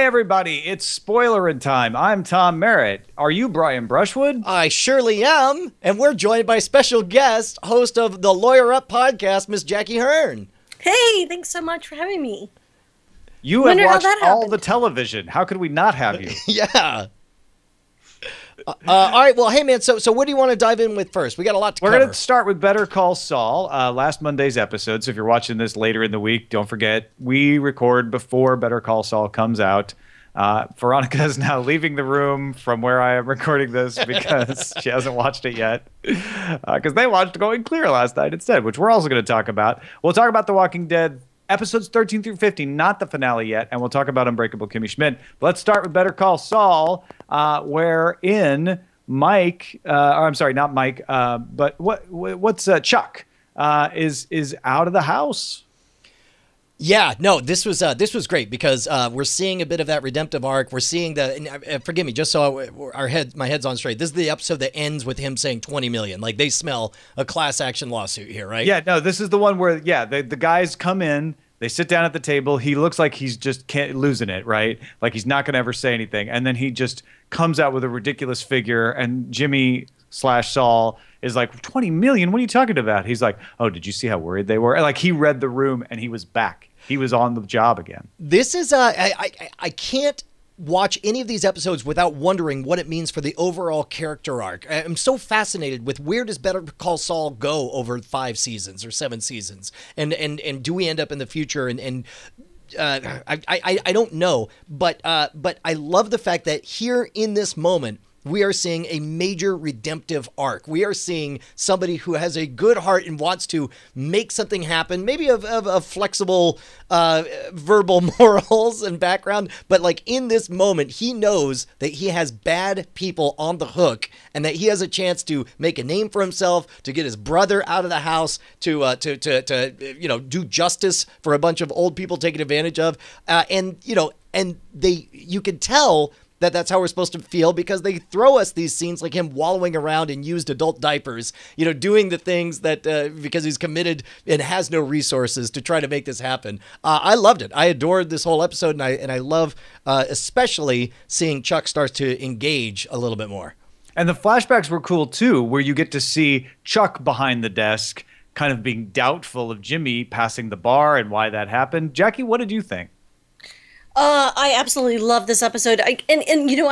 everybody, it's Spoilerin time. I'm Tom Merritt. Are you Brian Brushwood? I surely am, and we're joined by special guest, host of the Lawyer Up podcast, Miss Jackie Hearn. Hey, thanks so much for having me. You have watched all the television. How could we not have you? Yeah. All right, well, hey, man, so what do you want to dive in with first? We got a lot to cover. We're going to start with Better Call Saul, last Monday's episode. So if you're watching this later in the week, don't forget, we record before Better Call Saul comes out. Veronica is now leaving the room from where I am recording this because she hasn't watched it yet. Because they watched Going Clear last night instead, which we're also going to talk about. We'll talk about The Walking Dead episodes 13 through 50, not the finale yet, and we'll talk about Unbreakable Kimmy Schmidt. But let's start with Better Call Saul, wherein Mike, I'm sorry, not Mike, but what's Chuck is out of the house. Yeah, no, this was great because we're seeing a bit of that redemptive arc. We're seeing forgive me, just so my head's on straight. This is the episode that ends with him saying 20 million. Like they smell a class action lawsuit here, right? Yeah, no, this is the one where the guys come in, they sit down at the table. He looks like he's just losing it, right? Like he's not going to ever say anything, and then he just comes out with a ridiculous figure, and Jimmy/Saul is like, 20 million? What are you talking about? He's like, oh, did you see how worried they were? Like he read the room and he was back. He was on the job again. This is I can't watch any of these episodes without wondering what it means for the overall character arc. I'm so fascinated with where does Better Call Saul go over 5 seasons or 7 seasons, and do we end up in the future? I don't know, but I love the fact that here in this moment, we are seeing a major redemptive arc. We are seeing somebody who has a good heart and wants to make something happen, maybe of flexible verbal morals and background. But like in this moment, he knows that he has bad people on the hook and that he has a chance to make a name for himself, to get his brother out of the house, to do justice for a bunch of old people taken advantage of. You can tell that's how we're supposed to feel because they throw us these scenes like him wallowing around in used adult diapers, doing the things that because he's committed and has no resources to try to make this happen. I loved it. I adored this whole episode, and I love especially seeing Chuck start to engage a little bit more. And the flashbacks were cool too, where you get to see Chuck behind the desk kind of being doubtful of Jimmy passing the bar and why that happened. Jackie, what did you think? I absolutely love this episode. I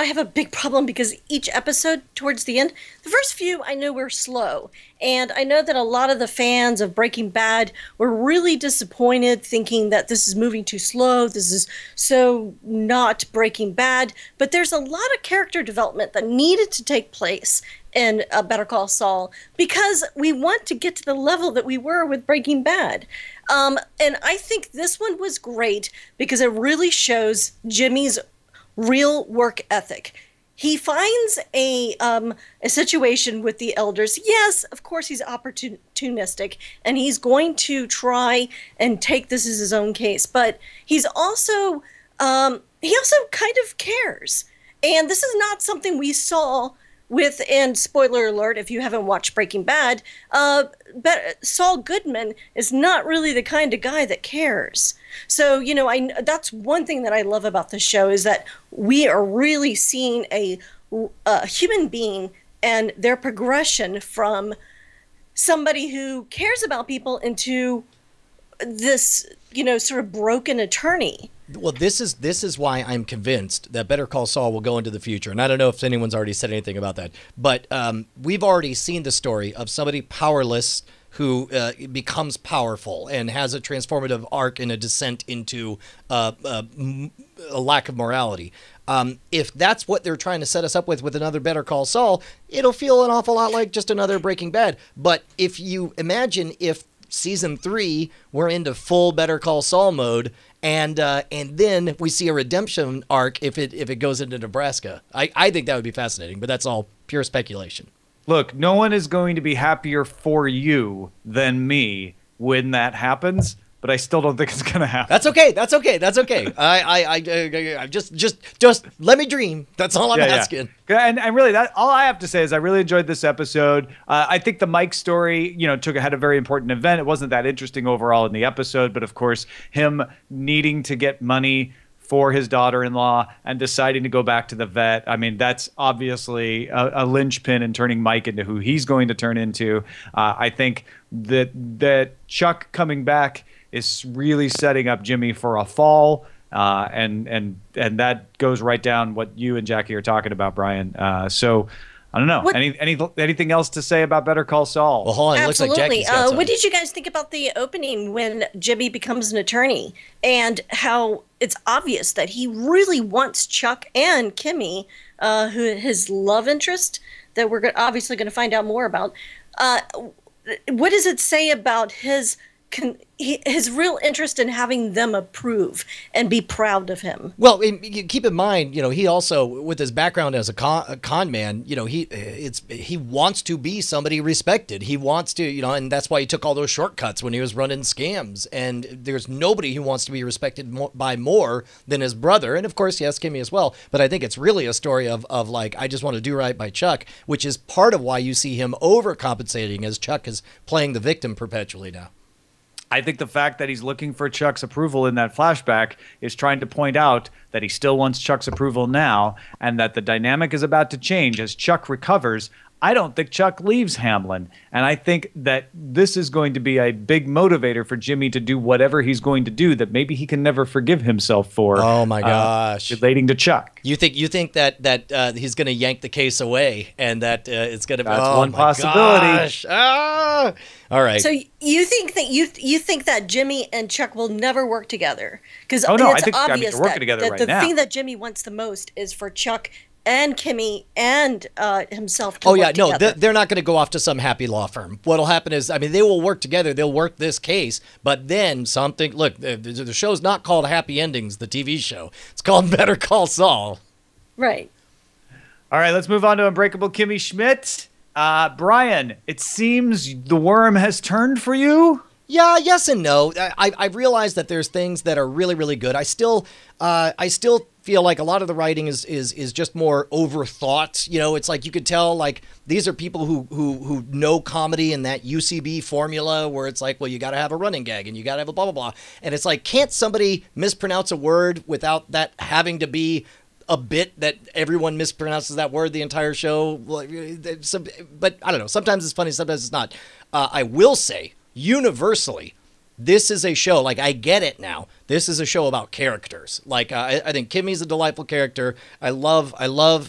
have a big problem because each episode towards the end, the first few I know were slow. And I know that a lot of the fans of Breaking Bad were really disappointed thinking that this is moving too slow. This is so not Breaking Bad. But there's a lot of character development that needed to take place in Better Call Saul because we want to get to the level that we were with Breaking Bad. And I think this one was great because it really shows Jimmy's real work ethic. He finds a situation with the elders. Yes, of course he's opportunistic, and he's going to try and take this as his own case. But he's also kind of cares, and this is not something we saw with, and spoiler alert if you haven't watched Breaking Bad, Saul Goodman is not really the kind of guy that cares. So, that's one thing that I love about the show is that we are really seeing a human being and their progression from somebody who cares about people into this, sort of broken attorney. Well, this is why I'm convinced that Better Call Saul will go into the future. And I don't know if anyone's already said anything about that. But we've already seen the story of somebody powerless who becomes powerful and has a transformative arc and a descent into a lack of morality. If that's what they're trying to set us up with another Better Call Saul, it'll feel an awful lot like just another Breaking Bad. But if you imagine if season 3 we're into full Better Call Saul mode, and then we see a redemption arc if it goes into Nebraska. I think that would be fascinating, but that's all pure speculation. Look, no one is going to be happier for you than me when that happens, but I still don't think it's going to happen. That's okay. I just let me dream. That's all I'm asking. Yeah. And really, that all I have to say is I really enjoyed this episode. I think the Mike story, had a very important event. It wasn't that interesting overall in the episode, but of course, him needing to get money for his daughter-in-law and deciding to go back to the vet. I mean, that's obviously a linchpin in turning Mike into who he's going to turn into. I think that Chuck coming back is really setting up Jimmy for a fall. And that goes right down what you and Jackie are talking about, Brian. So I don't know. Anything else to say about Better Call Saul? Well, hold on. It looks like Jackie's got something. What did you guys think about the opening when Jimmy becomes an attorney and how it's obvious that he really wants Chuck and Kimmy, his love interest, that we're obviously going to find out more about. What does it say about his real interest in having them approve and be proud of him? Well, keep in mind, he also, with his background as a con man, he wants to be somebody respected. He wants to, and that's why he took all those shortcuts when he was running scams. And there's nobody who wants to be respected by more than his brother. And of course, yes, Kimmy as well. But I think it's really a story of like, I just want to do right by Chuck, which is part of why you see him overcompensating as Chuck is playing the victim perpetually now. I think the fact that he's looking for Chuck's approval in that flashback is trying to point out that he still wants Chuck's approval now, and that the dynamic is about to change as Chuck recovers. I don't think Chuck leaves Hamlin, and I think that this is going to be a big motivator for Jimmy to do whatever he's going to do that maybe he can never forgive himself for. Oh my gosh! Relating to Chuck, you think that he's going to yank the case away, and that it's going to be one possibility. All right. So you think that Jimmy and Chuck will never work together? Because I think obvious they're working together right the now. thing that Jimmy wants the most is for Chuck and Kimmy and himself to Oh, work yeah, no, together. they're not going to go off to some happy law firm. What'll happen is, they will work together. They'll work this case, but then something, look, the show's not called Happy Endings, the TV show. It's called Better Call Saul. Right. All right, let's move on to Unbreakable Kimmy Schmidt. Brian, it seems the worm has turned for you? Yeah, yes and no. I've realized that there's things that are really, really good. I still feel like a lot of the writing is just more overthought. It's like you could tell like these are people who know comedy and that UCB formula where it's like, well, you got to have a running gag and you got to have a blah, blah, blah. And it's like, can't somebody mispronounce a word without that having to be a bit that everyone mispronounces that word the entire show? But I don't know. Sometimes it's funny, sometimes it's not. I will say, universally, this is a show, like, I get it now. This is a show about characters. Like, I think Kimmy's a delightful character. I love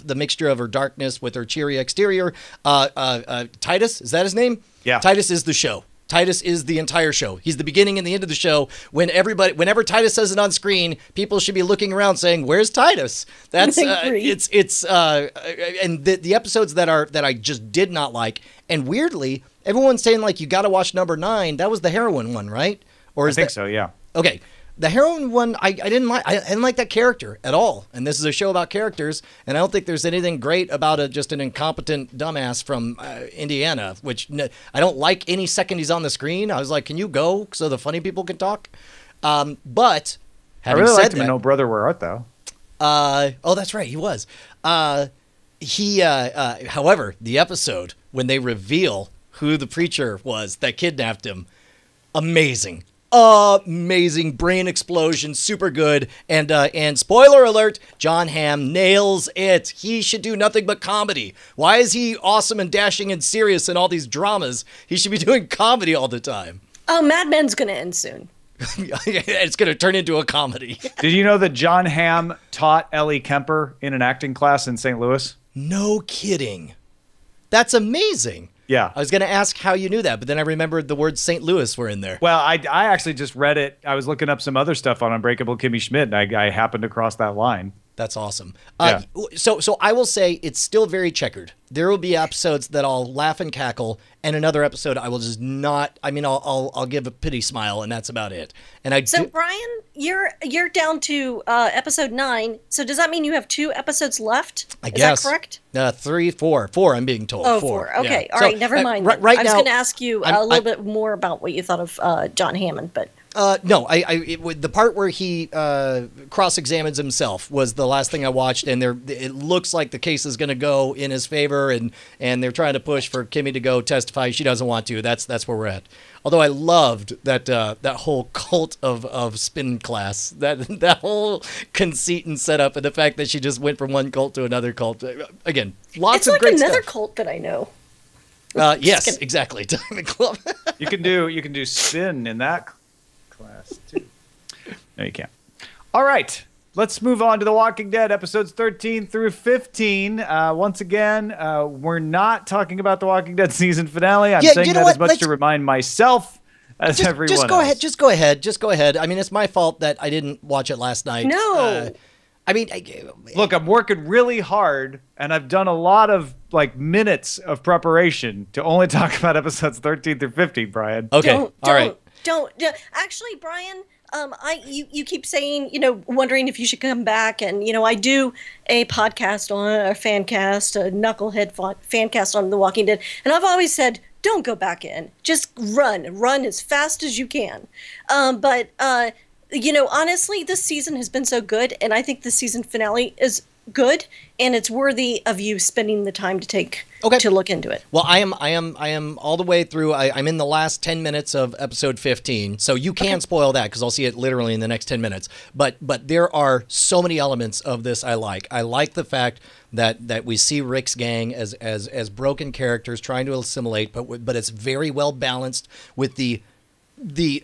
the mixture of her darkness with her cheery exterior. Titus, is that his name? Yeah. Titus is the show. Titus is the entire show. He's the beginning and the end of the show. Whenever Titus says it on screen, people should be looking around saying, "Where's Titus?" That's and the episodes that I just did not like, and weirdly, everyone's saying like you got to watch number 9. That was the heroin one, right? Or I think so, yeah. Okay. The heroin one, I didn't like that character at all. And this is a show about characters, and I don't think there's anything great about just an incompetent dumbass from Indiana, which I don't like any second he's on the screen. I was like, can you go so the funny people can talk? But having I really said liked him that, in Oh Brother, Where Art Thou? Oh, that's right, he was. However, the episode when they reveal who the preacher was that kidnapped him, amazing, brain explosion, super good. And spoiler alert, John Hamm nails it. He should do nothing but comedy. Why is he awesome and dashing and serious in all these dramas? He should be doing comedy all the time. Oh, Mad Men's going to end soon. It's going to turn into a comedy. Did you know that John Hamm taught Ellie Kemper in an acting class in St. Louis? No kidding. That's amazing. Yeah. I was going to ask how you knew that, but then I remembered the words St. Louis were in there. Well, I actually just read it. I was looking up some other stuff on Unbreakable Kimmy Schmidt, and I happened across that line. That's awesome. Yeah. So I will say it's still very checkered. There will be episodes that I'll laugh and cackle, and another episode I will just not. I mean, I'll give a pity smile, and that's about it. And Brian, you're down to episode 9. So does that mean you have 2 episodes left? I guess. Is that correct? 3, 4. 4, I'm being told. Oh, 4. Okay. Yeah. All right. Never mind. Right I was now, going to ask you a little bit more about what you thought of John Hammond, but No, the part where he cross-examines himself was the last thing I watched, and it looks like the case is going to go in his favor, and they're trying to push for Kimmy to go testify. She doesn't want to. That's where we're at. Although I loved that whole cult of spin class, that whole conceit and setup, and the fact that she just went from one cult to another cult. Again, lots of great stuff. It's like another cult that I know. Yes, exactly. Diamond Club. You can do spin in that class too. No, you can't. All right, let's move on to The Walking Dead episodes 13 through 15. Once again, we're not talking about The Walking Dead season finale. I'm saying that as much to remind myself as everyone else. Just go ahead. I mean, it's my fault that I didn't watch it last night. No. Look, I'm working really hard, and I've done a lot of minutes of preparation to only talk about episodes 13 through 15, Brian. Okay, all right. Don't. Actually, Brian, you keep saying, wondering if you should come back, and I do a podcast a fan cast, a knucklehead fan cast on The Walking Dead, and I've always said, don't go back in, just run as fast as you can. But honestly, this season has been so good, and I think the season finale is good, and it's worthy of you spending the time to look into it. Well, I am all the way through. I'm in the last 10 minutes of episode 15, so you can spoil that because I'll see it literally in the next 10 minutes. But there are so many elements of this I like. I like the fact that we see Rick's gang as broken characters trying to assimilate, but it's very well balanced with the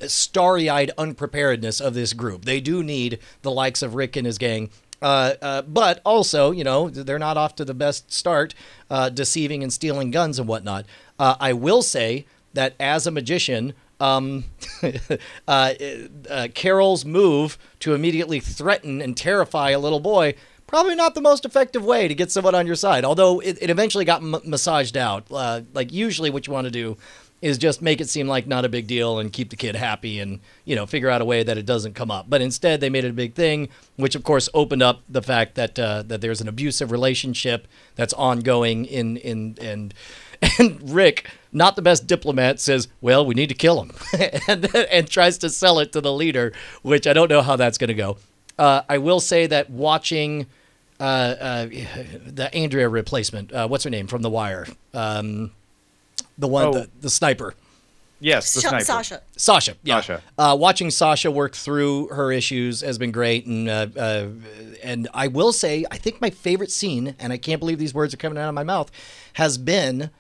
starry-eyed unpreparedness of this group. They do need the likes of Rick and his gang. But also, they're not off to the best start, deceiving and stealing guns and whatnot. I will say that as a magician, Carol's move to immediately threaten and terrify a little boy, probably not the most effective way to get someone on your side. Although it eventually got massaged out. Usually what you want to do is just make it seem like not a big deal and keep the kid happy and, figure out a way that it doesn't come up. But instead, they made it a big thing, which, of course, opened up the fact that that there's an abusive relationship that's ongoing and Rick, not the best diplomat, says, well, we need to kill him and tries to sell it to the leader, which I don't know how that's going to go. I will say that watching the Andrea replacement, what's her name, from The Wire? The one, the sniper. Yes, the sniper. Sasha, yeah. Sasha. Watching Sasha work through her issues has been great, and I will say, I think my favorite scene, and I can't believe these words are coming out of my mouth, has been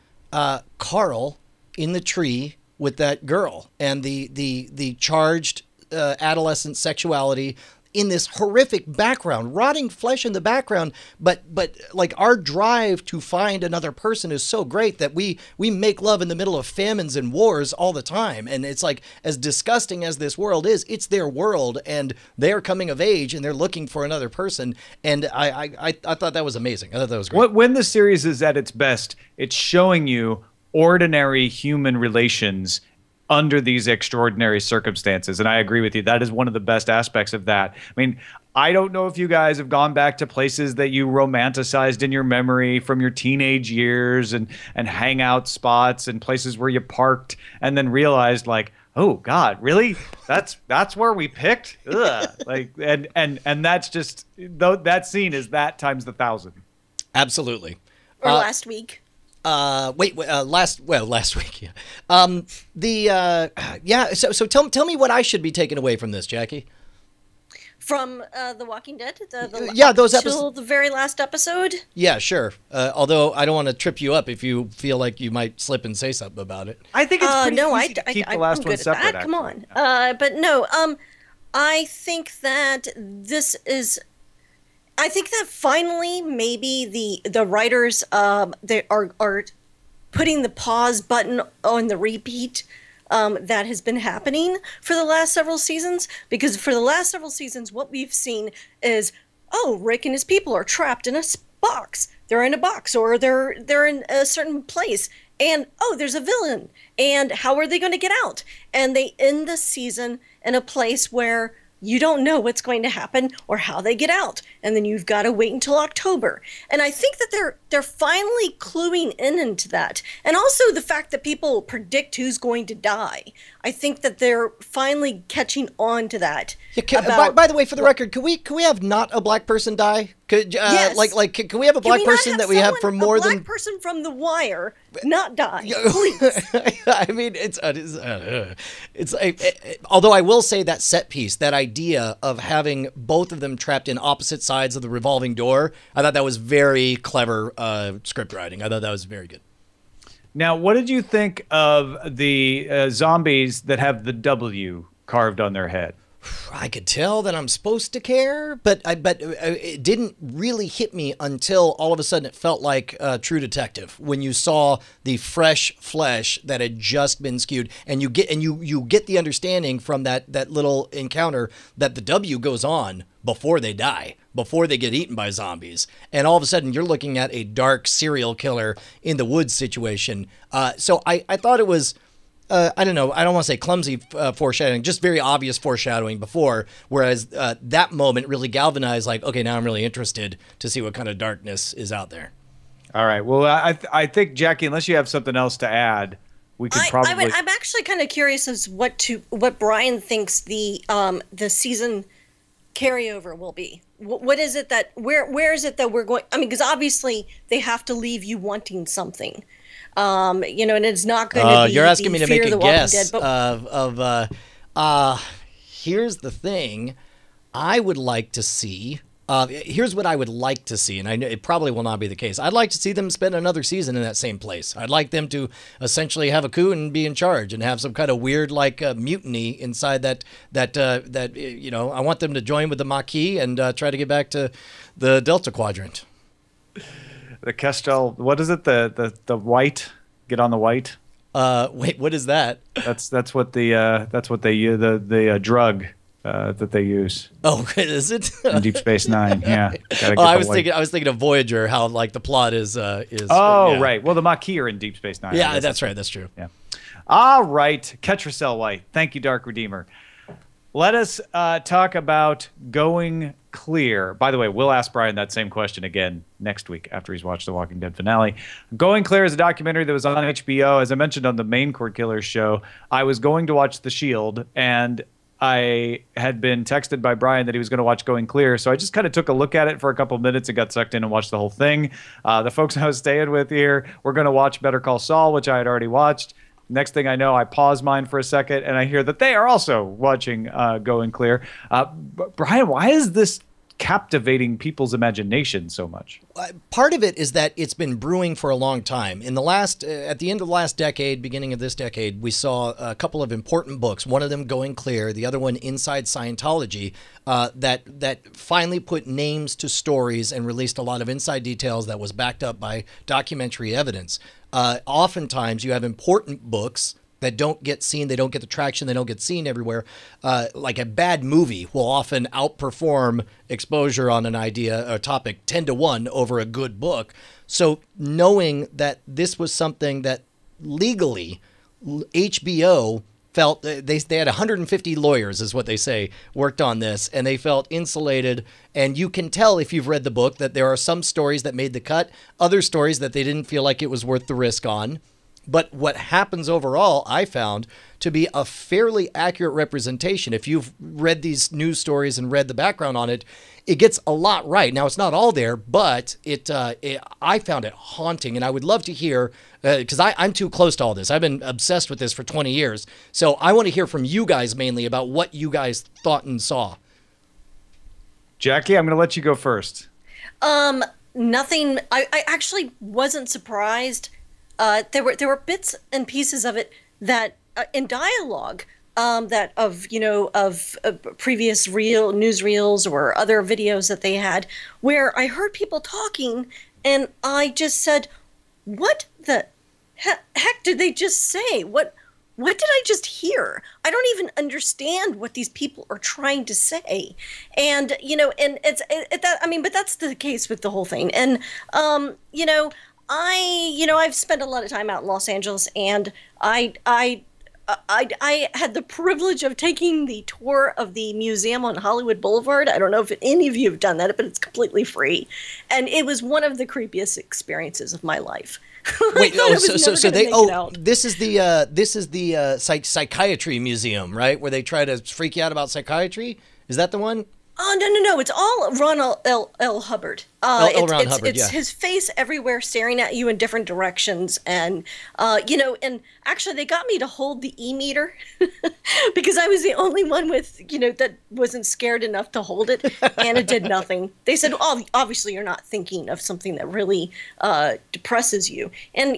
Carl in the tree with that girl, and the charged adolescent sexuality in this horrific background, rotting flesh in the background, but our drive to find another person is so great that we make love in the middle of famines and wars all the time. And it's like, as disgusting as this world is, it's their world, and they're coming of age, and they're looking for another person. And I thought that was amazing. I thought that was great. When the series is at its best, it's showing you ordinary human relations under these extraordinary circumstances. And I agree with you. That is one of the best aspects of that. I mean, I don't know if you guys have gone back to places that you romanticized in your memory from your teenage years and hangout spots and places where you parked and then realized oh God, really? That's where we picked? Ugh. And that's just, that scene is that times 1,000. Absolutely. Or last week. Last week, yeah. So tell me what I should be taking away from this, Jackie. From The Walking Dead, those episodes, the very last episode. Yeah, sure. Although I don't want to trip you up if you feel like you might slip and say something about it. I think it's pretty easy to keep the last one separate. Come on, but no. I think that this is. I think that finally, maybe the writers they are putting the pause button on the repeat that has been happening for the last several seasons. Because for the last several seasons, what we've seen is, Rick and his people are trapped in a box. They're in a box, or they're in a certain place, and there's a villain. And how are they going to get out? And they end the season in a place where you don't know what's going to happen or how they get out, and then you've got to wait until October. And I think that they're finally cluing into that, and also the fact that people predict who's going to die. I think that they're finally catching on to that. Yeah, by the way, for the record, can we have not a black person die? Yes. Can we have a black person that we have for more than a black person from The Wire not die? Please. I mean, although I will say that set piece, that idea of having both of them trapped in opposite sides of the revolving door, I thought that was very clever script writing. I thought that was very good. Now, what did you think of the zombies that have the W carved on their head? I could tell that I'm supposed to care, but it didn't really hit me until all of a sudden it felt like True Detective, when you saw the fresh flesh that had just been skewed, and you get the understanding from that little encounter that the W goes on before they die, before they get eaten by zombies, and all of a sudden you're looking at a dark serial killer in the woods situation. So I thought it was. I don't know. I don't want to say clumsy foreshadowing, just very obvious foreshadowing before, whereas that moment really galvanized, like, okay, now I'm really interested to see what kind of darkness is out there. All right. Well, I think, Jackie, unless you have something else to add, we could probably... I'm actually kind of curious as what Brian thinks the season carryover will be. What is it that... Where is it that we're going... I mean, because obviously they have to leave you wanting something. And it's not going to be. You're asking me to make a guess Dead, here's the thing, I would like to see. Here's what I would like to see, and I know it probably will not be the case. I'd like to see them spend another season in that same place. I'd like them to essentially have a coup and be in charge, and have some kind of weird mutiny inside that. I want them to join with the Maquis and try to get back to the Delta Quadrant. The Kestrel, what is it? The white? Get on the white? Wait, what is that? That's what they use, the drug that they use. Oh, is it? In Deep Space Nine, yeah. I was thinking of Voyager, how the plot is. Oh, yeah. right. Well, the Maquis are in Deep Space Nine. Yeah, that's right. That's true. Yeah. All right, Ketracel White. Thank you, Dark Redeemer. Let us talk about Going Clear. By the way, we'll ask Brian that same question again next week after he's watched the Walking Dead finale. Going Clear is a documentary that was on HBO. As I mentioned on the main Cordkillers show, I was going to watch The Shield, and I had been texted by Brian that he was going to watch Going Clear, so I just kind of took a look at it for a couple of minutes and got sucked in and watched the whole thing. The folks I was staying with here, we're going to watch Better Call Saul, which I had already watched. Next thing I know, I pause mine for a second, and I hear that they are also watching Going Clear. Brian, why is this captivating people's imagination so much? Part of it is that it's been brewing for a long time. In the at the end of the last decade, beginning of this decade, we saw a couple of important books. One of them, Going Clear, the other one, Inside Scientology, that finally put names to stories and released a lot of inside details that was backed up by documentary evidence. Oftentimes, you have important books that don't get seen, they don't get the traction, they don't get seen everywhere. Like a bad movie will often outperform exposure on an idea or topic 10-1 over a good book. So knowing that this was something that legally HBO felt, they had 150 lawyers, is what they say, worked on this, and they felt insulated. And you can tell if you've read the book that there are some stories that made the cut, other stories that they didn't feel like it was worth the risk on. But what happens overall, I found to be a fairly accurate representation. If you've read these news stories and read the background on it, it gets a lot right. Now, it's not all there, but I found it haunting. And I would love to hear, because I'm too close to all this. I've been obsessed with this for 20 years. So I want to hear from you guys mainly about what you guys thought and saw. Jackie, I'm going to let you go first. Nothing. I actually wasn't surprised. There were bits and pieces of it that in dialogue that of previous newsreels or other videos that they had, where I heard people talking and I just said, "What the heck did they just say? What did I just hear? I don't even understand what these people are trying to say." And and but that's the case with the whole thing. And I've spent a lot of time out in Los Angeles, and I I had the privilege of taking the tour of the museum on Hollywood Boulevard. I don't know if any of you have done that, but it's completely free. And it was one of the creepiest experiences of my life. Wait, this is the psychiatry museum, right? Where they try to freak you out about psychiatry? Is that the one? Oh, no. It's all Ron L. Hubbard. Ron Hubbard, it's his face everywhere staring at you in different directions. And, and actually they got me to hold the e-meter because I was the only one with, that wasn't scared enough to hold it. And it did nothing. They said, oh, obviously you're not thinking of something that really depresses you. And,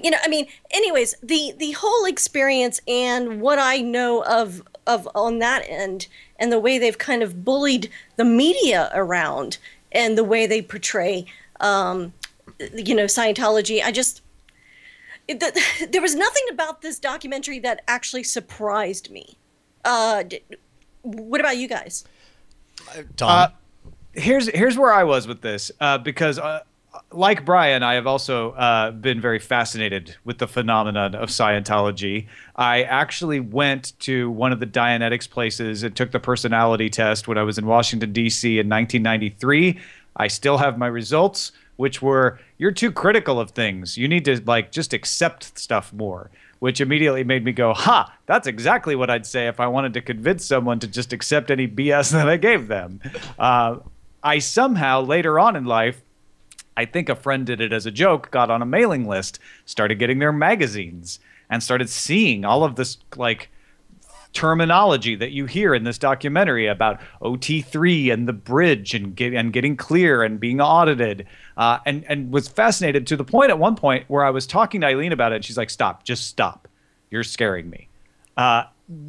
anyways, the whole experience and what I know of on that end and the way they've kind of bullied the media around and the way they portray, Scientology. There was nothing about this documentary that actually surprised me. What about you guys? Tom? Here's where I was with this, because like Brian, I have also been very fascinated with the phenomenon of Scientology. I actually went to one of the Dianetics places and took the personality test when I was in Washington, D.C. in 1993. I still have my results, which were, you're too critical of things. You need to just accept stuff more, which immediately made me go, that's exactly what I'd say if I wanted to convince someone to just accept any BS that I gave them. I somehow, later on in life, I think a friend did it as a joke, got on a mailing list, started getting their magazines, and started seeing all of this terminology that you hear in this documentary about OT3 and the bridge and getting clear and being audited, and was fascinated to the point at one point where I was talking to Eileen about it, and she's like, stop, just stop. You're scaring me.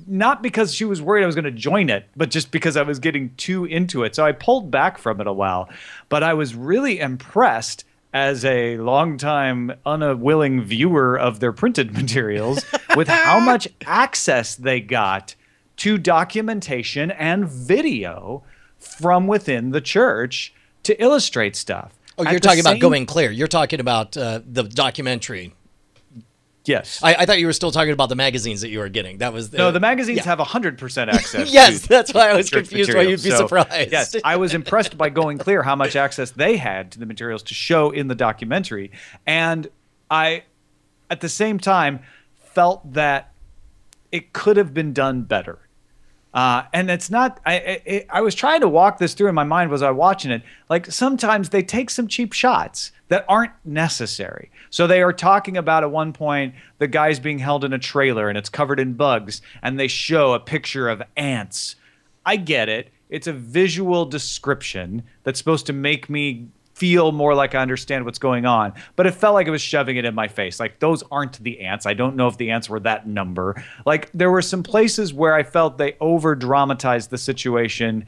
Not because she was worried I was going to join it, but just because I was getting too into it. So I pulled back from it a while. But I was really impressed as a longtime unwilling viewer of their printed materials with how much access they got to documentation and video from within the church to illustrate stuff. Oh, you're talking about Going Clear. You're talking about the documentary. Yes. I thought you were still talking about the magazines that you were getting. That was No, the magazines have 100% access. Yes, that's why I was confused why you'd be surprised. Yes, I was impressed by Going Clear how much access they had to the materials to show in the documentary. And I, at the same time, felt that it could have been done better. And it's not, I was trying to walk this through in my mind as I was watching it. Sometimes they take some cheap shots that aren't necessary. So they are talking about at one point, the guy's being held in a trailer and it's covered in bugs, and they show a picture of ants. I get it. It's a visual description that's supposed to make me feel more like I understand what's going on. But it felt like it was shoving it in my face. Those aren't the ants. I don't know if the ants were that number. There were some places where I felt they over-dramatized the situation.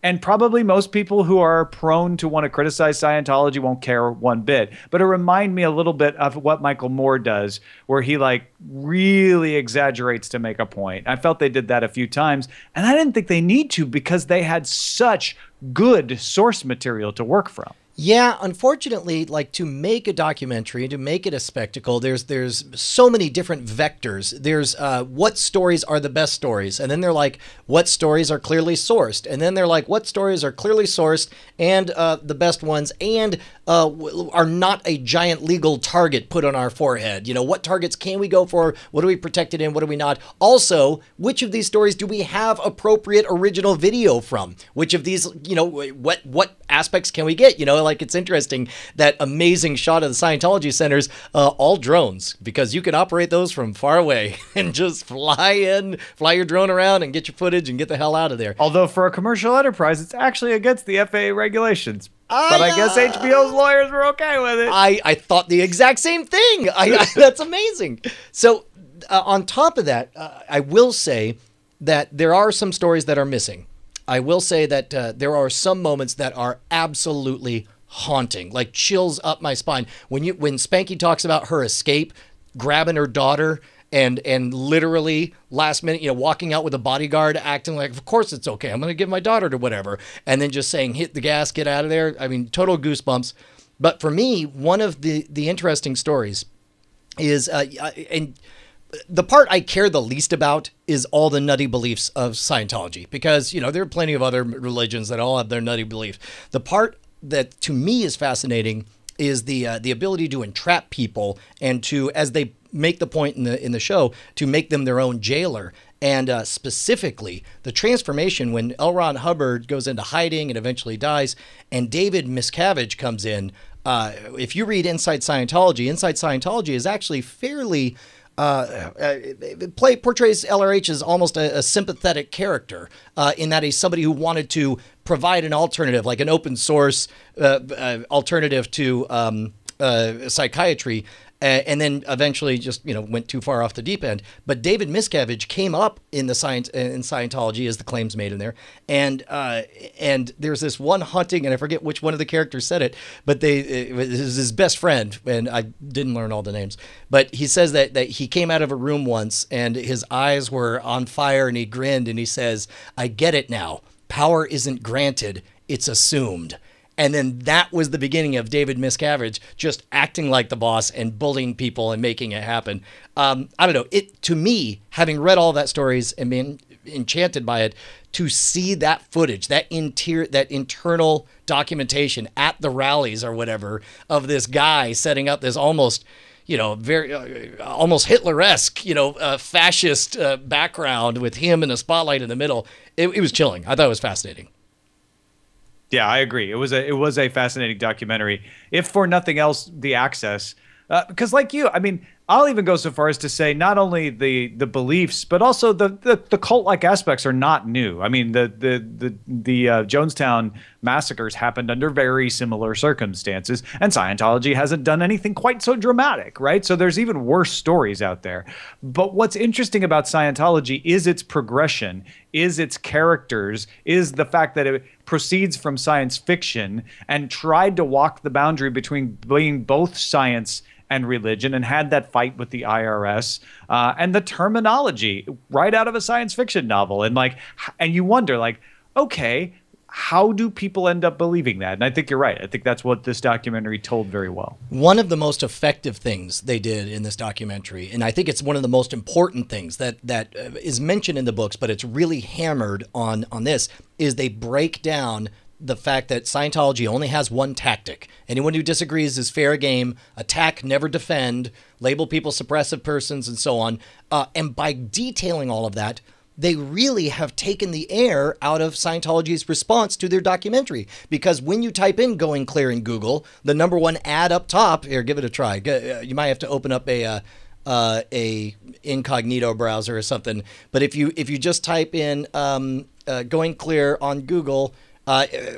And probably most people who are prone to want to criticize Scientology won't care one bit. But it reminded me a little bit of what Michael Moore does, where he really exaggerates to make a point. I felt they did that a few times. And I didn't think they need to because they had such good source material to work from. Yeah, unfortunately, to make a documentary, to make it a spectacle, there's so many different vectors. There's what stories are the best stories, and then they're what stories are clearly sourced, and then they're what stories are clearly sourced and the best ones, and are not a giant legal target put on our forehead. What targets can we go for? What are we protected in? What are we not? Also, which of these stories do we have appropriate original video from? Which of these, what aspects can we get? It's interesting, that amazing shot of the Scientology centers, all drones, because you can operate those from far away and just fly your drone around and get your footage and get the hell out of there. Although for a commercial enterprise, it's actually against the FAA regulations. But I guess HBO's lawyers were okay with it. I thought the exact same thing. That's amazing. So on top of that, I will say that there are some stories that are missing. I will say that there are some moments that are absolutely haunting, chills up my spine. When Spanky talks about her escape, grabbing her daughter, and literally last minute, walking out with a bodyguard, acting like, of course it's okay, I'm going to give my daughter to whatever, and then just saying, hit the gas, get out of there. I mean, total goosebumps. But for me, one of the interesting stories is, and the part I care the least about is all the nutty beliefs of Scientology, because, there are plenty of other religions that all have their nutty beliefs. The part that to me is fascinating is the ability to entrap people and to, as they make the point in the show, to make them their own jailer. And specifically, the transformation when L. Ron Hubbard goes into hiding and eventually dies, and David Miscavige comes in. If you read Inside Scientology is actually fairly portrays LRH as almost a sympathetic character in that he's somebody who wanted to provide an alternative, like an open source alternative to psychiatry. And then eventually just, went too far off the deep end. But David Miscavige came up in Scientology, as the claims made in there. And there's this one haunting, and I forget which one of the characters said it, but it was his best friend, and I didn't learn all the names. But he says that he came out of a room once, and his eyes were on fire, and he grinned, and he says, "I get it now. Power isn't granted, it's assumed." And then that was the beginning of David Miscavige just acting like the boss and bullying people and making it happen. I don't know. To me, having read all that stories and been enchanted by it, to see that footage, that internal documentation at the rallies or whatever of this guy setting up this almost, very almost Hitler-esque, fascist background with him in a spotlight in the middle, it was chilling. I thought it was fascinating. Yeah, I agree. It was a fascinating documentary. If for nothing else, the access, because like you, I mean, I'll even go so far as to say not only the beliefs, but also the cult-like aspects are not new. I mean, the Jonestown massacres happened under very similar circumstances, and Scientology hasn't done anything quite so dramatic, right? So there's even worse stories out there. But what's interesting about Scientology is its progression, is its characters, is the fact that it proceeds from science fiction and tried to walk the boundary between being both science and religion, and had that fight with the IRS and the terminology right out of a science fiction novel. And you wonder, okay, how do people end up believing that? And I think you're right. I think that's what this documentary told very well. One of the most effective things they did in this documentary, and I think it's one of the most important things that is mentioned in the books, but it's really hammered on this, is they break down the fact that Scientology only has one tactic. Anyone who disagrees is fair game. Attack, never defend. Label people suppressive persons, and so on. And by detailing all of that, they really have taken the air out of Scientology's response to their documentary. Because when you type in "Going Clear" in Google, the number one ad up top, here, give it a try. You might have to open up a incognito browser or something. But if you just type in "Going Clear" on Google,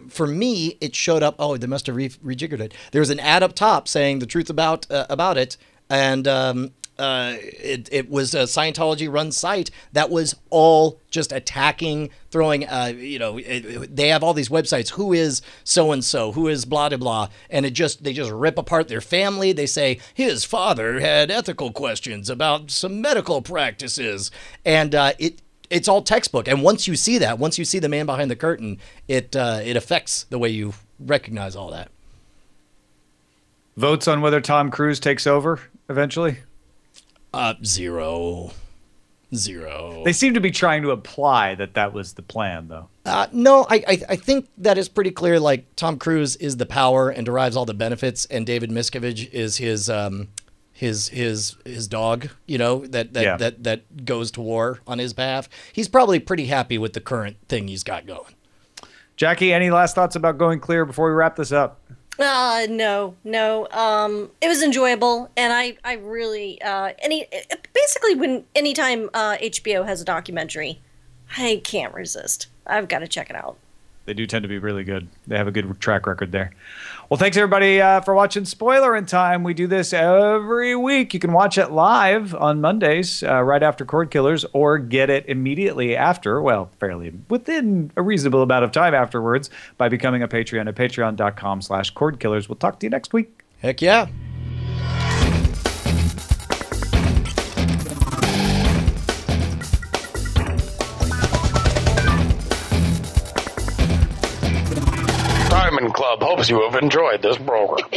for me, it showed up. Oh, they must have rejiggered it. There was an ad up top saying the truth about it, and it was a Scientology-run site that was all just attacking, throwing. They have all these websites. Who is so and so? Who is blah blah blah? And they just rip apart their family. They say his father had ethical questions about some medical practices, and it's all textbook. And once you see the man behind the curtain, it affects the way you recognize all that. Votes on whether Tom Cruise takes over eventually? Zero. They seem to be trying to imply that was the plan, though. No, I think that is pretty clear. Like, Tom Cruise is the power and derives all the benefits, and David Miscavige is his dog, that goes to war on his behalf. He's probably pretty happy with the current thing he's got going. Jackie, any last thoughts about Going Clear before we wrap this up? No. It was enjoyable, and I really anytime HBO has a documentary, I can't resist. I've got to check it out. They do tend to be really good. They have a good track record there. Well, thanks everybody for watching Spoilerin Time. We do this every week. You can watch it live on Mondays right after Cordkillers, or get it immediately after, well, fairly within a reasonable amount of time afterwards, by becoming a Patreon at patreon.com/Cordkillers. We'll talk to you next week. Heck yeah. Diamond Club hopes you have enjoyed this program.